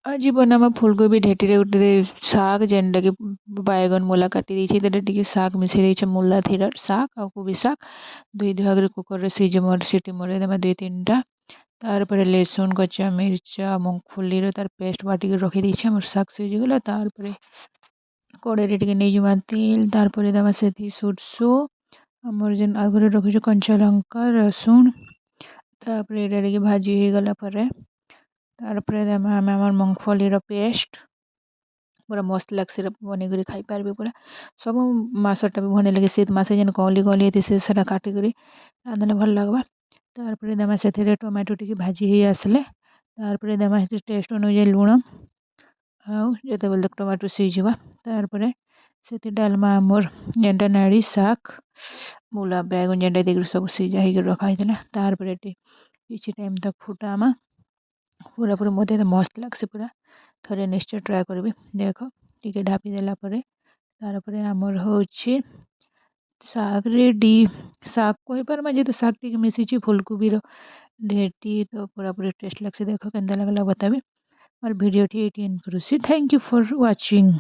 ଆଜି ବନାମା ଫୁଲକୋବି ଢେଟିରେ ଗୋଟେ ଶାଗ ଯେନ୍ଟାକି ବାଇଗଣ ମୂଲା କାଟି ଦେଇଛି ତାରେ ଟିକେ ଶାଗ ମିଶେଇ ଦେଇଛେ ମୂଲା ଥିର ଶାଗ ଆଉ କୋବି ଶାଗ ଦୁଇ ଭାଗରେ କୁକରରେ ସିଟି ମରେଇ ଦେମା ଦୁଇ ତିନିଟା ତାରପରେ ଲେସୁନ କଞ୍ଚା ମିର୍ଚା ମୁଙ୍ଗଫୁଲିର ତାର ପେଷ୍ଟ ବାଟିକି ରଖିଦେଇଛେ ଆମର ଶାଗ ସିଝିଗଲା ତାରପରେ କଡ଼େଇରେ ଟିକେ ନେଇଯିମା ତେଲ ତାରପରେ ଦେମା ସେଠି ସୋରଷୋ ଆମର ଯେନ୍ ଆଗରେ ରଖିଛୁ କଞ୍ଚା ଲଙ୍କା ରସୁଣ ତାପରେ ଏଇଟା ଟିକେ ଭାଜି ହେଇଗଲା ପରେ ତାରପରେ ଦେମା ଆମେ ଆମର ମୁଙ୍ଗଫଲିର ପେଷ୍ଟ ପୁରା ମସ୍ତ ଲାଗ୍ସି ବନେଇକରି ଖାଇପାରିବେ ପୁରା ସବୁ ମାସଟା ବି ଭଲ ଲାଗେ ଶୀତ ମାସେ ଯେନ୍ କଅଁଲି କଅଁଲି ହେଇଥିସି ସେଟା କାଟିକରି ରାନ୍ଧିଲେ ଭଲ ଲାଗ୍ବା ତାରପରେ ଦେମା ସେଥିରେ ଟମାଟୋ ଟିକେ ଭାଜି ହେଇ ଆସିଲେ ତାରପରେ ଦେମା ସେଥିରେ ଟେଷ୍ଟ ଅନୁଯାୟୀ ଲୁଣ ଆଉ ଯେତେବେଳେ ଟମାଟୋ ସିଝିବା ତାରପରେ ସେଠି ଡାଲମା ଆମର ଯେନ୍ଟା ନାଡ଼ି ଶାଗ ମୂଲା ବାଇଗଣ ଯେନ୍ଟା ଦେଇକରି ସବୁ ସିଝା ହେଇକି ରଖା ହେଇଥିଲା ତାରପରେ ଏଠି କିଛି ଟାଇମ୍ ତକ ଫୁଟାମା ପୁରାପୁରି ମୋତେ ମସ୍ତ ଲାଗ୍ସି ପୁରା ଥରେ ନିଶ୍ଚୟ ଟ୍ରାଏ କରିବି ଦେଖ ଟିକେ ଢାପି ଦେଲା ପରେ ତାରପରେ ଆମର ହେଉଛି ଶାଗ ରେଡି ଶାଗ କହିପାରମା ଯେହେତୁ ଶାଗ ଟିକେ ମିଶିଛି ଫୁଲକୋବିର ଢେଟି ତ ପୁରାପୁରି ଟେଷ୍ଟ ଲାଗ୍ସି ଦେଖ କେନ୍ତା ଲାଗଲା बताबी और वीडियो टी एटी एंड करूसी थैंक यू फॉर वाचिंग।